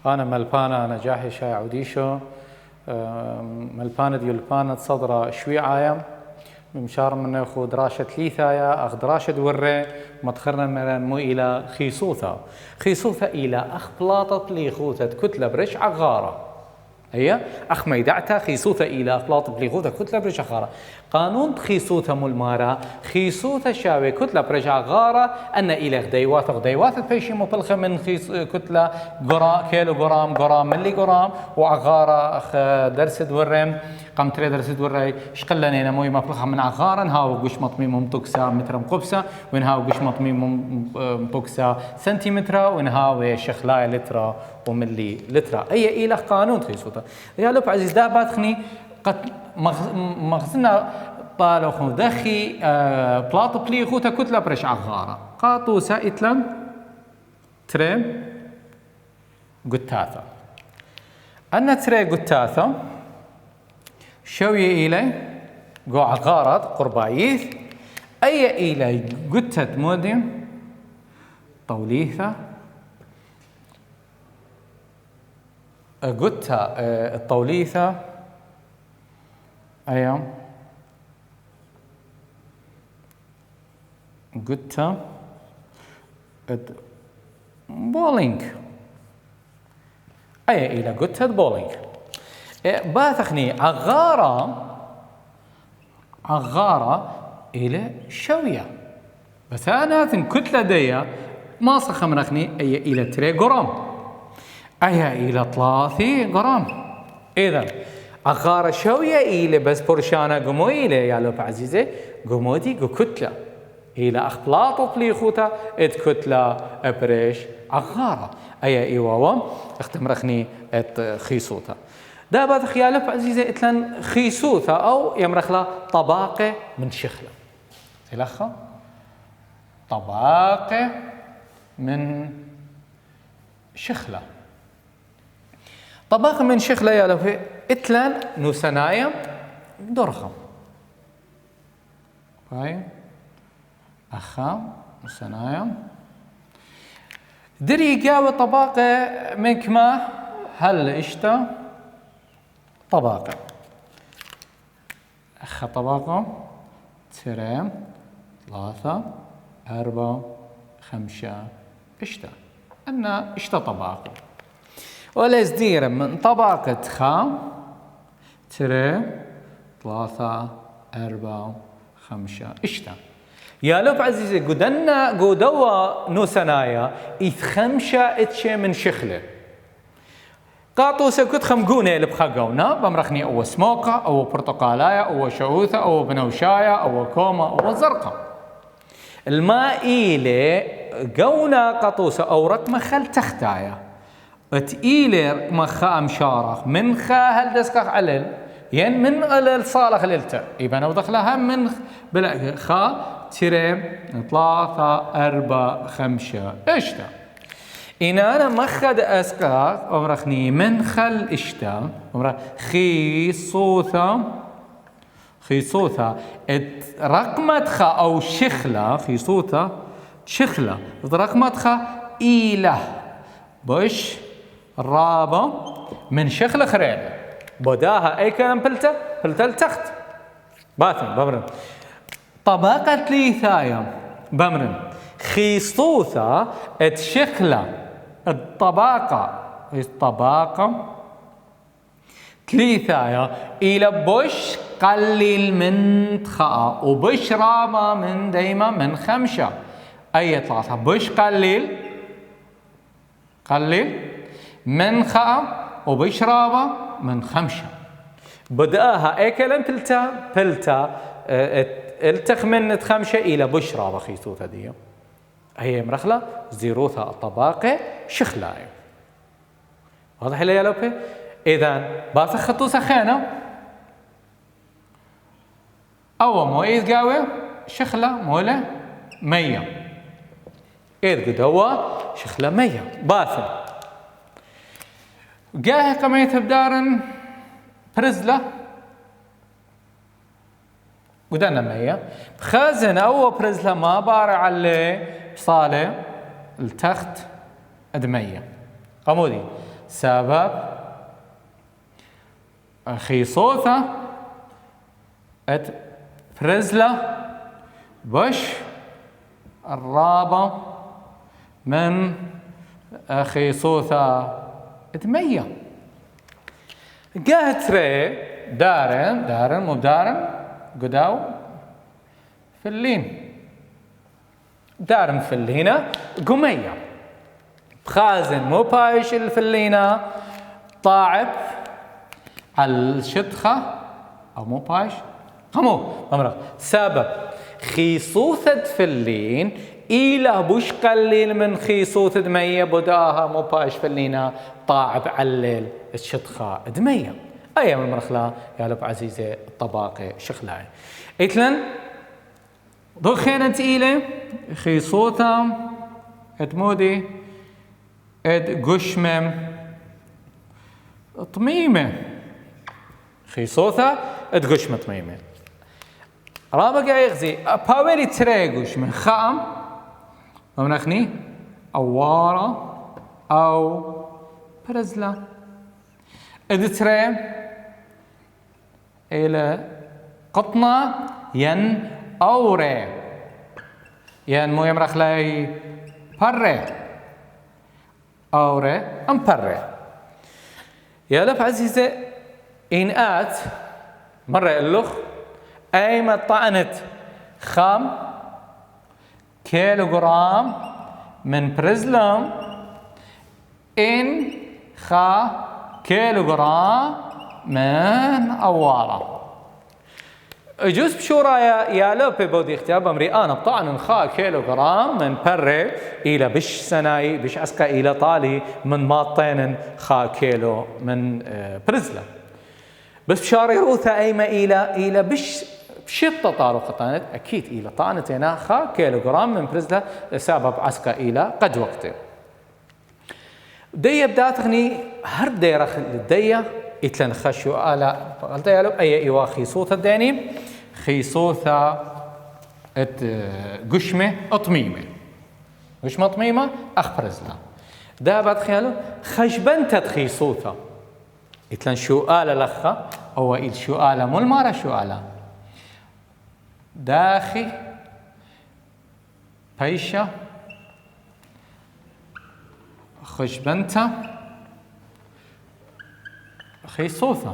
أنا ملبانا نجاحي شاي عوديشو ملبانا ديولبانا تصدر شوي عايم مشار منه خو دراشة ثلاثة أخ دراشة ورة متخرنا من مو إلى خيصوثة إلى أخ بلاطة ليخوثة كتلة برش عغارة هي أخ ميدعتها خيصوثة إلى أخلاط بليغوثة كتلة برجع غارة قانون خيصوثة ملمارة خيصوثة شاوي كتلة برجع غارة أن إلى غديوات بيشي مبلخة من خيص كتلة كيلو جرام ملي جرام وعغارة درسد ورم قام تري درسد وري شقلنا موي مبلخة من عغارة نهاو قش مطمي ممتوكسة متر مقبسة ونهاو قش مطمي ممتوكسة سنتيمتر ونهاو شخلاية لترا وملي لترا أي إله قانون خيصوته يا لب عزيز ده باتخني قد مغزنا بالو خو دخي بلاط بلي خوتا كتلة برش عغارة قاطو سائتلم تري قتاثة أن تري قتاثة شوي إلي قو عغارة قربايث أي إلي قتت مودم طوليثة قتها الطوليثة أيام قتها بولينج أي إلى قتها بولينج باثخني عغارة إلى شوية بس أنا كتلة ديا ما صخمنخني أي إلى 3 جرام أي إلى 3 جرام إذا أغارة شوية إلى بس برشانة قمو إلى يا لوب عزيزي قمودي كتلة إلى أخبلاط وطليخوتا إد كتلة أبريش أغارة أي إيواوا اختمرخني إد خيصوتا دابا خيالوب عزيزي إتلان خيصوتا أو يمرخلا طباقة من شخلة تلخا طباقة من شخلة طباقة من شخلة يا لوب إتلان نوسنايا درخم باي أخا نوسنايا دري جاوة طباقة من كما هل إشتا طباقة أخا طباقة 2 3 4 5 إشتا أن إشتا طباقة ولا زدير من طبقة خام 2 3 4 5 إشتا يا لوب عزيزي قدوا نوسنايا إثخمشة إتشي من شخلة قاطو سكت خمقوني لبخاقونا بمرخني أو سموكة أو برتقالايا أو شعوثة أو بنوشايا أو كومة أو زرقاء الماء إلي قونا قطوسة أو رقم خل تختايا اتئيلر مخا مشارخ من خا هل دسكخ علل ين من الصالح للتا يبقى نو دخلها من بلا خا 2 3 4 5 اشتا إن أنا مخد أسكاخ أمرخني من خل اشتا أمرخ خيصوثا رقمتخا أو شخلة خيصوثا شخلة رقمتخا إله بش رابا من شخلة خريبة بداها أي كلام بلتا التخت باتن بمرن طبقة ليثايا بمرن خيصوثا اتشخلة الطباقة تليثايا إلى بش قليل من تخاء وبش رابا من دايما من 5 أي 3 بش قليل من خاء وبشرابة من 5 بدأها أي كلام بلتا التخ من 5 إلى بشرابة خيثوثة دي هي مرخلة زيروثة الطباقة شخلاية واضح لي يا لوبي إذن باث خطو سخانة أو مويز قاوة شخلة مولة 100 إذ قدوة شخلة 100 باث جاه قميت بدارن برزلة قدنا 100 خازن أو برزلة ما بارع عليه بصالة التخت أد 100 قمودي سبب خيصوثة ات برزلة بش الرابة من خيصوثة اتمية قاهت ري دارن مو دارن قداو فلين دارن فلينة قمية بخازن مو بايش الفلينة طاعب على الشدخة أو مو بايش قمو سبب خيصوثة فلين إله بوش قليل من خيصوث دمية بداها مو بايش فلينة طاعب علل الشدخة دمية أيام المرخلة يا لب عزيزة الطباقة شخلاي إتلن ضخينة تقيلة خيصوثة اتمودي اد قشمم طميمة خيصوثة اد قشمة طميمة رابق يغزي باوري تري قشمة خام ومنخني أوارة أو برزلة اد تري إلى قطنة ين أوري ين مو يمرخ لي بري أوري أم بري يا لف عزيزة إن آت مرة اللخ أيما طعنت خام كيلوغرام من برزلم إن خا كيلوغرام من أوارة يجوز بشورايا يا لو ببودي اختيار أمري أنا بطعن خا كيلوغرام من بري إلى بش سناي بش عسكا إلى طالي من ماطين خا كيلو من برزلة بس بشاري روثا أيما إلى بشطة طارو قطانت أكيد إلى طعنت هنا خا كيلوغرام من برزلة سبب عسكا إلى قد وقته دية بداتغني هر ديرخ الدية إتلن خشو آلا فقلت يالو أي إيوا خيصوثة داني خيصوثة ات قشمة أطميمة قشمة أطميمة أخبرزنا دا بعد خيالو خشبنتت خيصوثة إتلن شو آلا لخا أو إل شو آلا ملمارة شو آلا داخي بيشة خشبنتا خيصوثة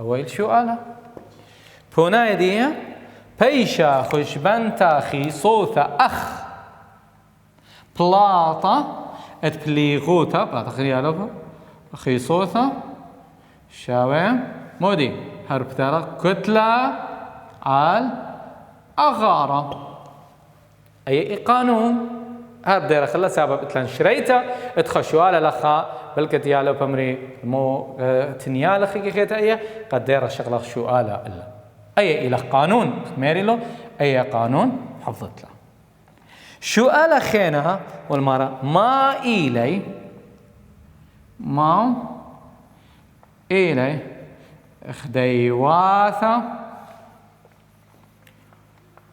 أويل شو آلا بوناي دي بيشا خشبنتا خيصوثة أخ بلاطة اتبليغوتا بلاطة خيالوكا خيصوثة شاوي مودي هرب تارك كتلة على أغارة أي قانون هاد دير خلا سبب اتلان شريتا اتخشوا على لخا بلكت يالو بمري مو تنيال خي خيتا ايه قد دير شغله شو آلا الا اي الى قانون ميريلو اي قانون حفظت له شو آلا خينها والمرة ما إلي خديواثة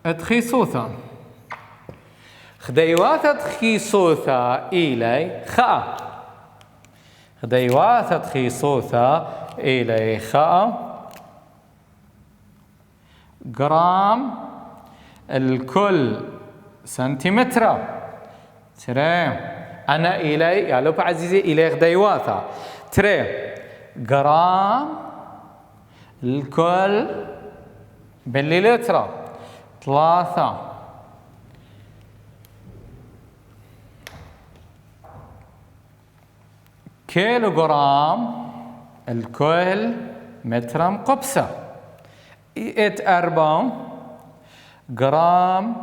اتخيصوثة خديواثة خيصوثة إلي خاء خديواثة خيصوثة إلي خاء جرام الكل سنتيمتر ترى أنا إلي يا لو بعزيزي إلي خديواثة ترى جرام الكل بالليلتر 3 كيلوغرام الكل متر مقبسة 4 جرام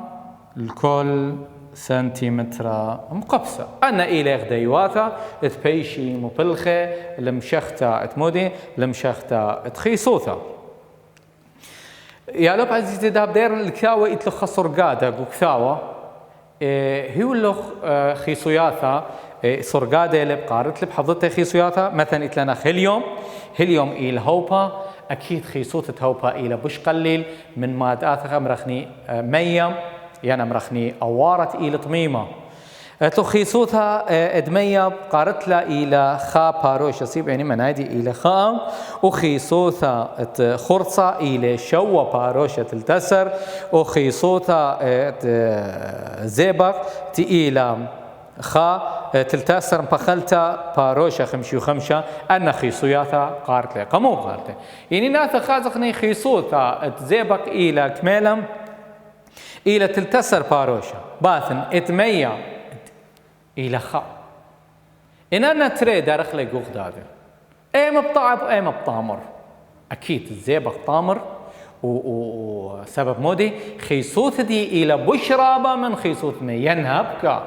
الكل سنتيمتر مقبسة أنا إلى غديواثة تبيشي مبلخة لمشختة تمودي لمشختة تخيصوثة يا لب عزيزي داب دير الكاوة يتلخ صرقادة وكثاوة هو لخ خيصوياثة صرقادة اللي بقارت اللي بحفظتها خيصوياثة مثلا إتلنا هليوم إلى هوبا أكيد خيصوثة هوبا إلى بش قليل من مادات مرخني ميم يعني مرخني أوارت إلى طميمة خيصوتها ادمية قارتلا إلى خا باروش يصيب يعني منادي إلى خا وخيصوتها خرصة إلى شو باروشة تلتسر وخيصوتها زيبق إلى خا تلتسر بخلتا باروشة خمشي وخمشة أن خيصوياتها قارتلا قمو قارتلا يعني ناتا خازقني خيصوتها زيبق إلى كميلم إلى تلتسر باروشة باثن اتمية إلى خا إن أنا تري دارخ لي قوغ دادر إيم بطعب إيم بطامر أكيد الزيبق طامر وسبب مودي خيصوت دي إلى بشرابة من خيصوت مي ينهبك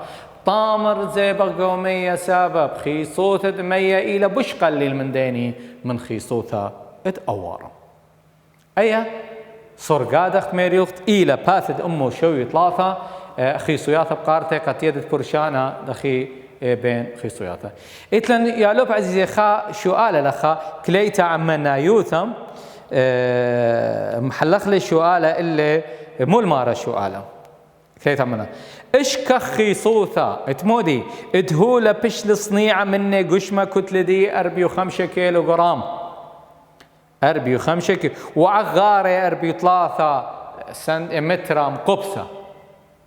طامر زيبق قومية سبب خيصوت دمية إلى بشقة اللي المنديني من خيصوتها اتأوارا أيه صرقادخت ميريوخت إلى باثد أمه شوي ثلاثة خيصوياتها بقارته قد يدت برشانا دخي بين خيصوياتها إتلن يا لوب عزيزي خا سؤال لخا كليتا عمنا يوثم محلخ لي سؤال اللي مو المارة سؤاله كليتا عمنا إشكا خيصوثا اتمودي ادهولة بش لصنيعة مني قشمة كتلة دي 45 كيلو جرام 45 كيلو وعغارة 43 سنتيمتر مقبسة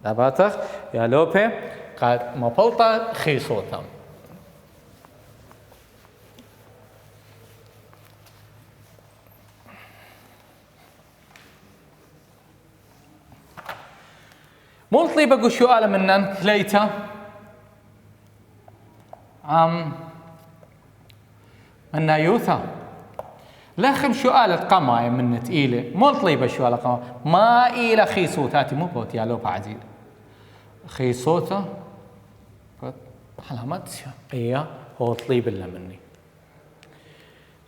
داباتخ يا لوبي قد مبلطة خيصوتهم ملطي بقو سؤال منن كليتا من يوثا لاخم سؤال قما من تقيله ملطي بسؤال قما ما إلى خيصوتاتي مو بوت يا لوبا عزيز خيصوته علامات إياه هو طليب إلا مني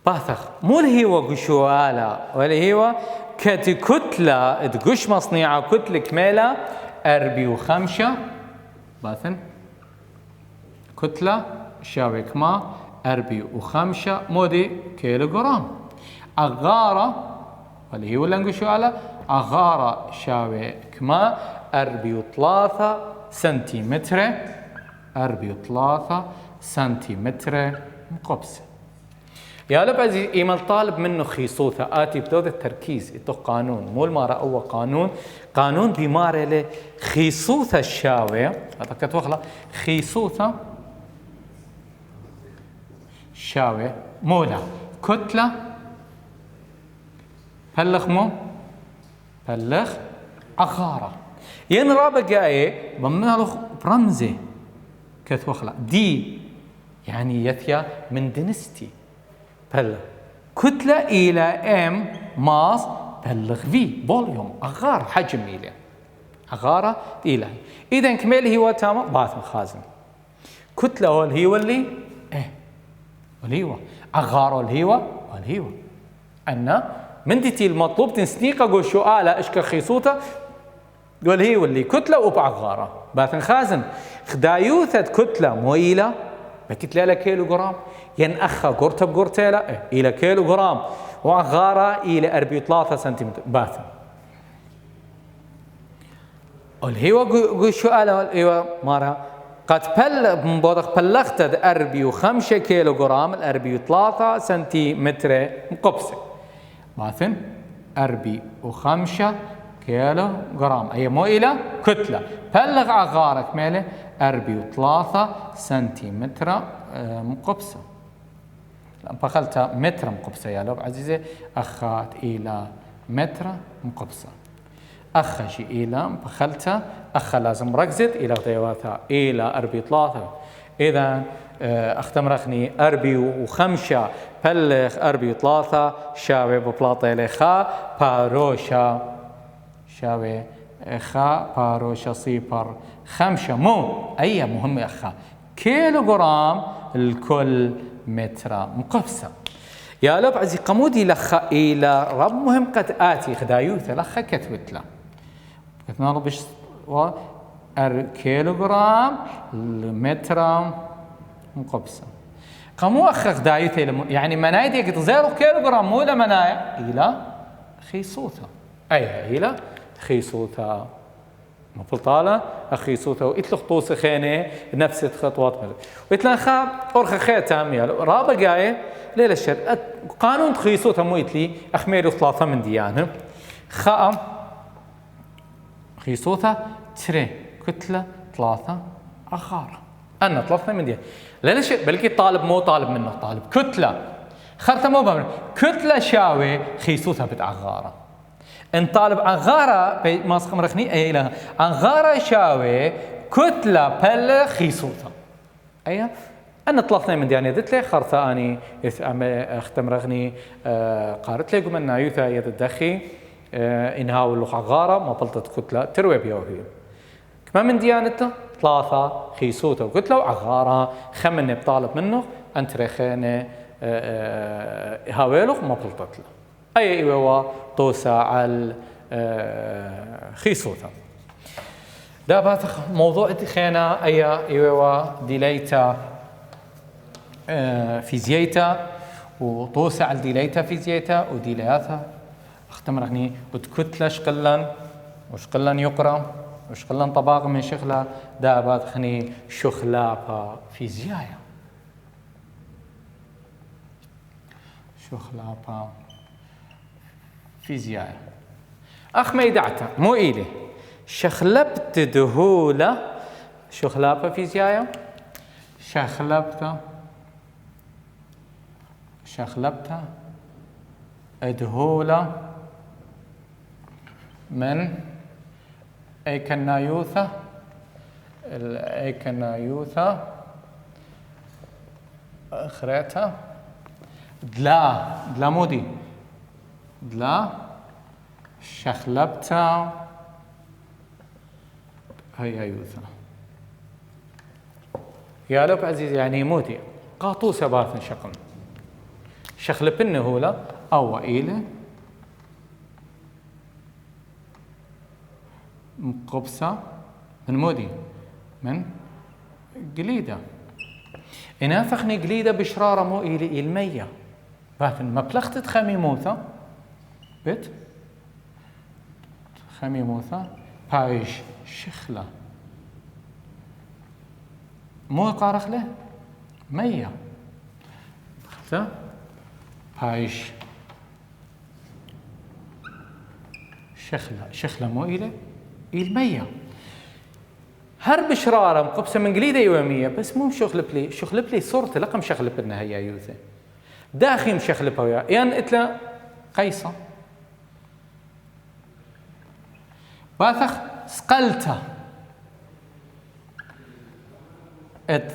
باثخ مو اللي هو قشوالا ولا هو كتلة تقش مصنيعة كتلة كميلة 45 باثن كتلة شاوي كما 45 مودي كيلو جرام أغارة ولا هو اللي نقشوالا أغارة شاوي كما 43 سنتيمتر 43 سنتيمتر مقبسة يا لب عزيز إيمال طالب منه خيصوثة آتي بدود التركيز إتو قانون مو المارة أول قانون بمارة له خيصوثة الشاوية هذا كتوخلا خيصوثة شاوية مولا كتلة بلغ مو بلغ أغارة ينرى بقاية بمنالخ برمزي كتوخلا دي يعني يثيا من دينستي بلغ كتلة إلى ام ماس بلغ في فوليوم أغار حجم إلى أغارة إلى إذا كميل هو تام باث مخازن كتلة والهيوة اللي والهيوة أغار والهيوة أن من ديتي المطلوب تنسنيقة قول سؤالة إشكا خيصوتة قول هي واللي كتلة وبعغارة باثن خازن خدايوثة كتلة مويلة بكتلة إلى كيلو جرام ينأخى قرطة بقرطة إلى كيلو جرام وعغارة إلى 43 سنتيمتر باثن والهيوة قول سؤالة والهيوة مرة قد مبوضخ بلغت 45 كيلو جرام 43 سنتيمتر مقبسة باثن 45 كيلو جرام أي مو إلى كتلة بلغ عغارك ماله 43 سنتيمتر مقبسة بخلتها متر مقبسة يا لوب عزيزي أخات إلى متر مقبسة أخشي إلى بخلتها أخ لازم ركزت إلى غديواتها إلى 43 إذا أختمرخني 45 بلغ 43 شاوي ببلاطة لخا باروشا شاوي خا باروشا صيبر 5 مو أي مهمة أخا كيلو جرام الكل متر مقبسة يا لب عزي قمودي لخا إلى رب مهم قد آتي خدايوثة لخا كتبت له كتنا ربش كيلو جرام متر مقبسة قمو أخ خدايوثة يعني منايدي كتزيرو كيلو جرام مو لمنايا إلى خيصوثة أي إلى خيصوثة مبلطالة أخي صوته وإتلخ طوس خينة نفس خطوات مدر وإتلخا أرخ خيتا ميال رابع جاي ليلة الشر قانون تخي صوته مو إتلي أخمير ثلاثة من ديانه خاء خي صوته تري كتلة ثلاثة أخارة أنا ثلاثة من ديان ليلة الشر بلكي طالب مو طالب منه طالب كتلة خرطة مو بمن كتلة شاوي خي صوتها بتعغارة ان طالب عغارة ما سقم رخني اي لها عغارة شاوي كتلة بل خيصوتها ايوه انا طلعتنا من دياني دت لي خرطة اني اختم رغني قارت لي قمنا يوثا يد الدخي انهاو اللغة عغارة ما بلطت كتلة تروي بيوهي كما من ديانته ثلاثة خيصوتها وكتلة وعغارة خمني بطالب منه انت رخيني هاويلوخ ما بلطت له أي إيوه توسع على خيصوتا دابا موضوع خينا أي إيوه ديليتا فيزياتا وتوسع على ديليتا فيزياتا وديلياتا اختم رغني وتكتلة شقلا وشقلا يقرا وشقلا طباق من شغلة دابا خني شخلابا فيزيايا شخلابا فيزياء أخ ميدعته مو إلي شخلبت دهولة شخلابة فيزياء شخلبت دهولة من أيكنايوثة أخريتها دلا مودي دلا شخلبتا هي يوثا يا لوك عزيزي يعني موتي قاطوسة باثن شقم شخلبن هولا أو إيلة مقبسة من مودي من قليدة إنافخني قليدة بشرارة مو إيلي المية باثن مبلغت خميموثة بيت خميموثة بايش شخلة مو قارخ له مية خلتا بايش شخلة مو إلى مية هر بشرارة مقبسة من قليدة يومية بس مو شخلب لي صورته لقم شخلب لنا هيا يوثة داخل مشخلبها وياه يعني اتلا قيصة باثخ سقلته ات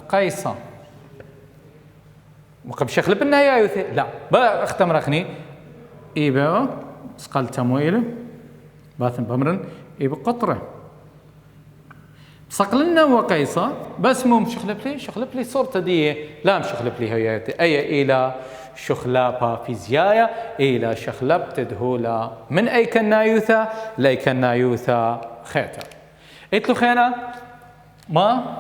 قيصة وقب شخلب لنا هيا يوثة لا با اختم رخني ايبا سقلته مويله باثن بمرن ايبا قطره صقلنا وقيصة بس مو شخلب لي صورته دي لا مشخلب لي هياتي أي إلى شخلابها فيزيايا إلى شخلب تدهولا من أي كنايوثا لأي كنايوثا خيتا إتلو خينا ما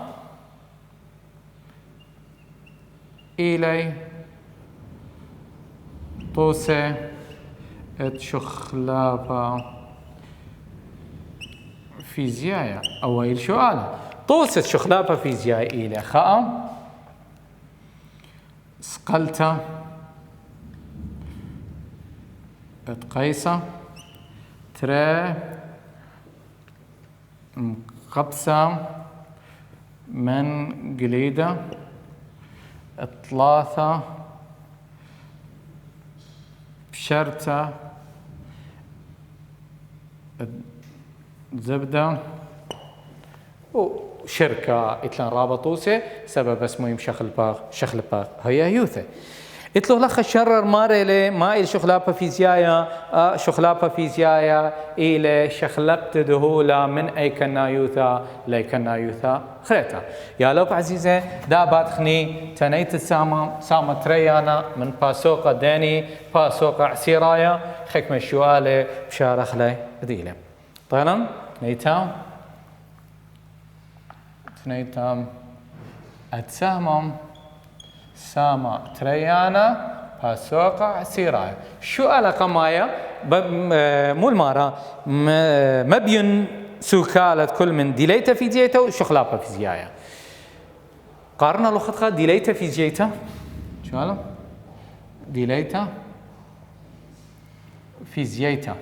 إلي طوسة شخلابها فيزياء أول سؤال طوسة شخلابة فيزياء إلى خاء سقلتا قيسة ترى مقبسة من قليدة ثلاثة بشرطة زبدة وشركة إتلان رابطوسة سبب اسمه شخل باغ هي يوثة إتلو لخ الشرر ماريلي ما إلي شخلابة فيزيايا إلي شخلبت دهولا من أي كنايوثا لي كنايوثا خريتا يا لوب عزيزة دابات خني تنيت سامة تريانا من باسوقة داني باسوقة عسيرايا خكمة شوالي بشارخ لي ديلة طيلا نيتام أتسامم سامة تريانا باسوقة عسيرايا شو على قمايا مو المارة مبين سوكالة كل من ديليتا فيزياتا وشخلابة فيزيايا. قارنا لو خطخة ديليتا فيزياتا شو هذا؟ ديليتا فيزياتا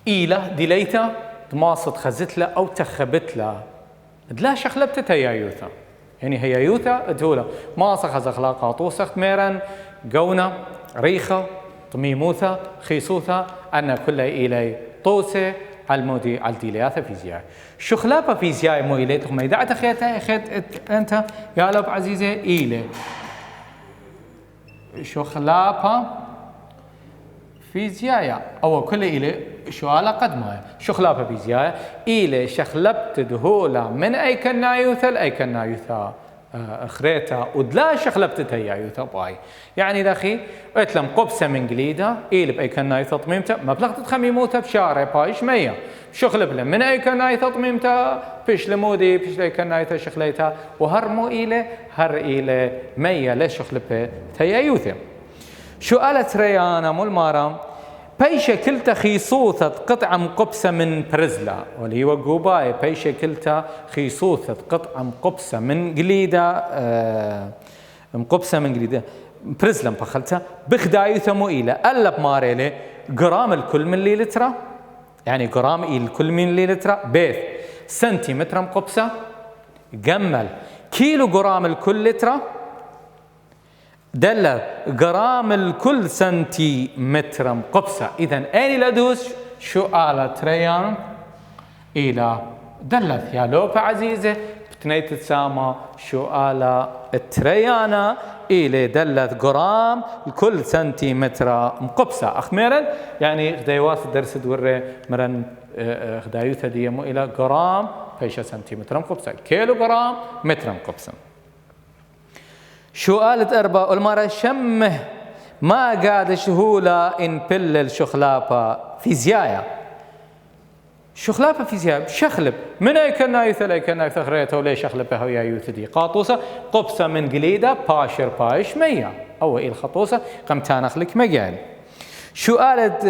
إيلا ديليتا تماصد خزتلا أو تخبتلا دلا شخلبت تيايوثا يعني هيايوثا تقوله ماصخ خزخلاقا طوسخت ميرن قونا ريخة طميموثا خيصوثا أن كل إيلي طوسة المودي على ديلياثا فيزياء شخلابة فيزياء مو إيلي تخمي دعت خيتا خيت أنت يا لب عزيزة إيلي شخلابة فيزياء أو كل إيلي شو على قدمها شخلابة فيزياء إيلي شخلبت دهولا من أي كنايوثا لأي كنايوثا خريتا ودلا شخلبت تيايوثا باي يعني داخي اتلم قبسه من قليده إيل بأي كناي تطميمته مبلغ تخميموته بشارع بايش مية شخلب له من أي كناي تطميمته فيش لمودي فيش لأي كناي شخليتها وهر مو إيله هر إيله مية ليش شخلبه تيايوثا شو قالت ريانا مول مارا بيش كلتا خيصوثة قطعة مقبسة من برزلا واللي هو قوباي بيش كلتا خيصوثة قطعة مقبسة من قليدة مقبسة من قليدة برزلا مبخلتها بخدايوثة مؤيلة ألب ماريلي جرام الكل من لترة يعني جرام الكل من لترة بيث سنتيمتر مقبسة جمل كيلو جرام الكل لترة دل جرام الكل سنتيمتر مقبسة إذن أين لدوس شو آلة ريان إلى دلت يا لوبة عزيزة بتنيت تسامى شو آلة تريانا إلى دلت جرام الكل سنتيمتر مقبسة أخميرا يعني غدايوات الدرس دوري مرن غدايوثة دي مو إلى جرام فيش سنتيمتر مقبسة كيلو جرام متر مقبسة شو قالت أربعة المرة شمه ما قاعد شهولة إن بلل شخلابة فيزياء شخلابة فيزياء شخلب من أي كنايث لأي كنايث خريته ولي شخلبها ويا يوثدي قاطوسة قبسة من قليدة باشر بايش مية أو إيه الخطوسة قم تانخلك مجال شو قالت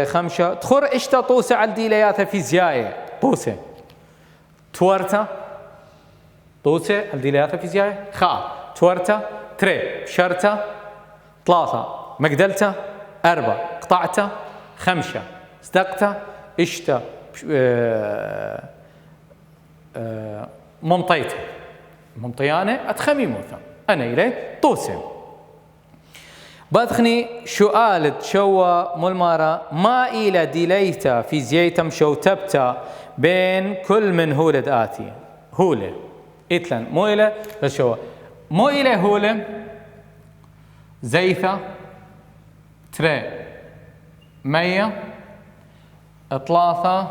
خمسة تخر إشتا طوسة على ديلياتها فيزياء طوسة تورتا طوسة على ديلياتها فيزياء خا تورتا تري شرتا ثلاثة مقدلتا أربعة قطعتا خمسة صدقتا إشتا ممطيتا ممطيانة أتخميموثا أنا إلي طوسة بدخني شو قالت شوا ملمارة ما إلى ديليتا في زيتم شو تبتا بين كل من هولد آتي هولة إتلن مو إلى شوا مو إلى هولة زيثة تري مية ثلاثة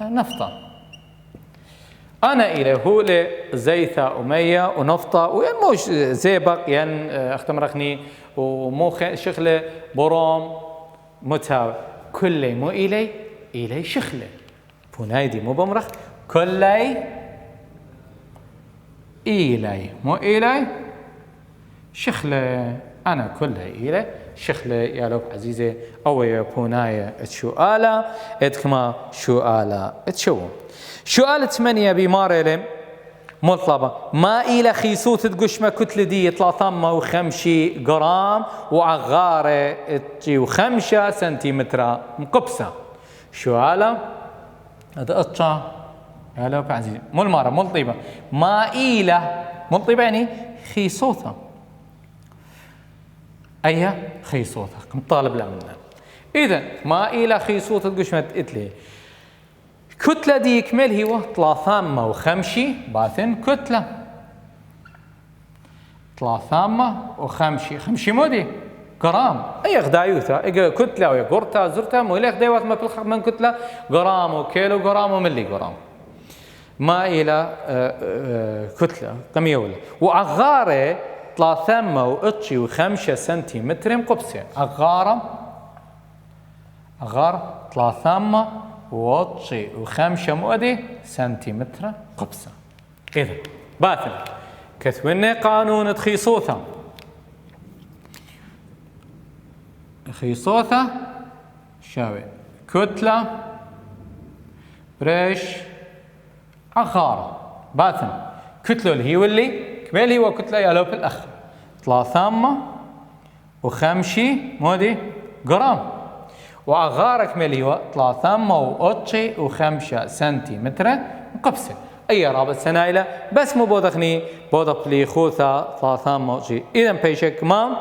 نفطة أنا إلى هولة زيثة ومية ونفطة وين موش زيبق ين اختمرخني ومو شخلة بروم متاو كل مو إلي شخلة بونايدي مو بمرخ كلي إلي مو إلي شخلة أنا كلها إلي شخلة يا لوب عزيزة أو يا بوناية تشوآلة إدكما شوآلة تشو شوآلة 8 بمارلم مطلبة ما إلى خيسوت تقشمة كتلة دي 305 جرام وعغارة 5 سنتيمتر مقبسة شوآلة هذا أطشا يا لوب عزيزة مو المارة مو الطيبة ما إلى مو الطيبة يعني خيسوتها أيها خيصوتها كم طالب لعمنا إذا ما إلى خيصوت تقشمة إتلي كتلة دي يكمل هو 305 باثن كتلة 305 مودي جرام أي غدايوثا أي كتلة أو قرطة زرتها مو إلى غدايوث ما بلخ من كتلة جرام وكيلو جرام وملي جرام ما إلى كتلة كم يولي وعغارة 305 سنتيمتر مقبسة أغارة 305 مؤدي سنتيمتر قبسة إذا باثن كثوين قانون تخيصوثا خيصوثا شاوي كتلة بريش عغارة باثن كتلة اللي هي واللي كمال هو كتلة يا لوب الأخ 305 جرام وعغارة كمال هو 305 سنتيمتر مقبسة أي رابط سنايلة بس مو بودخني بودق لي خوثة 300 إذا بيشك ما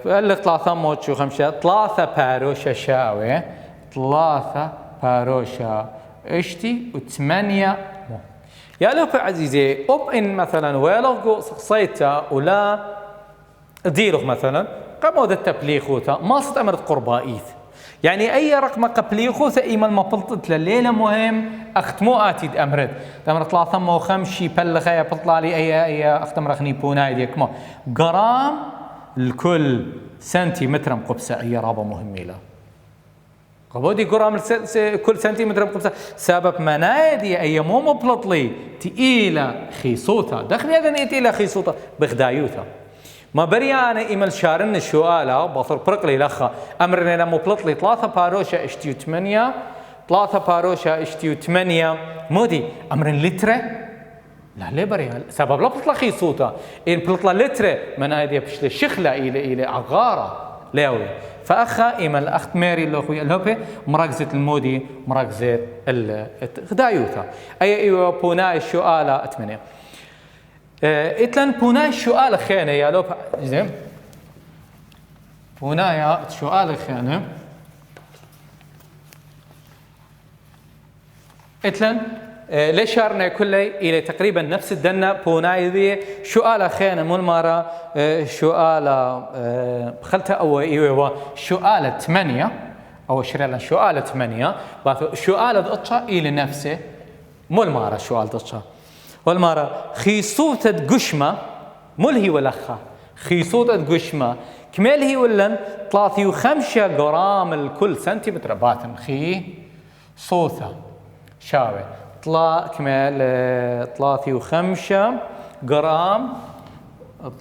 قال لك 305 3 باروشة شاوي 3 باروشة اشتي و8 يا لو عزيزي أب إن مثلا ولو صيتا ولا ديرخ مثلا قمود التبليخوتا ما صد أمرت قربائيث يعني أي رقم قبليخوتا إيمان ما بلطت لليلة مهم أختمو آتيد أمرت تمر 305 بلغايا بلطلع لي أي أختم رخني بوناي ديك ما جرام الكل سنتيمتر مقبسة أي رابة مهمة له قبودي جرام كل سنتيمتر مقبسة سبب منادي أي مو مبلطلي تقيلة خيصوتا دخلي هذا تقيلة خيصوتا بغدايوتا ما بري أنا إيمال شارن السؤال بطر برقلي لخا أمرنا لما بلطلي 3 باروشة اشتيو 8 3 باروشة اشتيو 8 مودي أمرن لترة لا ليه بري سبب لا بلطلة خيصوتا إن بلطلة لترة منادي بشلي شخلة إلى عغارة لاوي فأخا إيمال أخت ماري اللي أخوي الهوبي مركزة المودي مركزة الغدايوتا أي إيوه بوناي السؤال أتمنى إتلن بوناي السؤال خانة يا لوب زين بوناي السؤال خانة إتلن ليش شارنا كله إلى تقريبا نفس الدنة بوناي ذي سؤال خانة مول مرة سؤال خلته أو إيوه سؤال 8 أو شرينا سؤال 8 سؤال ضطة إلى نفسه مول مرة سؤال ضطة والمرة خيصوتة قشمة ملهي ولخا خيصوتة قشمة كمال هي ولن 305 جرام الكل سنتيمتر باتن خي صوثة شاوي كمال 305 جرام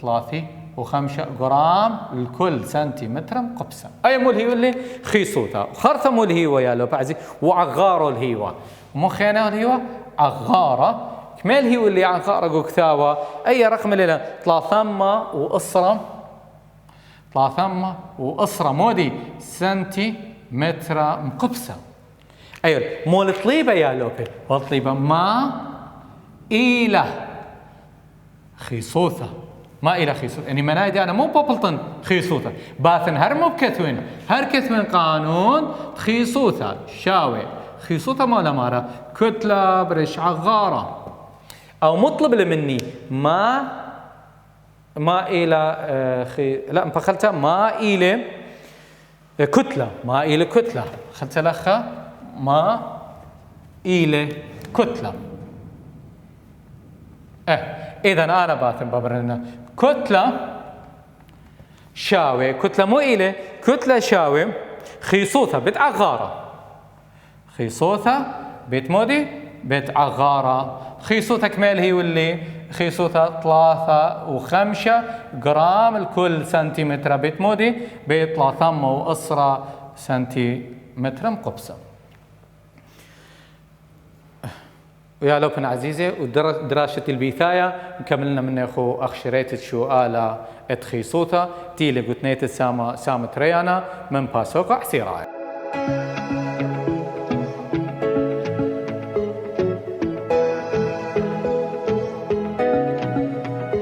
305 جرام الكل سنتيمتر مقبسة أي ملهي ولي خيصوتة خرطة ملهي ويا لو بعزي وعغارة الهيوة مخينا الهيوة عغارة كمال هي واللي عن خارج كثاوة أي رقم لنا 300 مودي سنتيمتر مقبسة أيوة مول طليبة يا لوبي والطليبة ما إلى خيصوثة ما إلى خيصوثة يعني منايدي أنا مو ببلطن خيصوثة باثن هر مو بكثوين هر كثوين قانون خيصوثة شاوي خيصوثة ما مارا كتلة برش عغارة أو مطلب مني ما إلى لا مفخلتها ما إلى كتلة ما إلى كتلة خلت لخا ما إلى كتلة إذا أنا باثن ببرنا كتلة شاوي كتلة مو إلى كتلة شاوي خيصوثة بيت عغارة خيصوثة بيت مودي بيت عغارة خيصوتها كمال هي واللي خيصوتها 305 جرام الكل سنتيمتر بيت مودي بيت 310 سنتيمتر مقبسة ويا لوبن عزيزي ودراسة البيثاية كملنا من أخو أخشريت السؤال اتخيصوتها تيلي قتنيت سامة ريانا من باسوكا حسيراي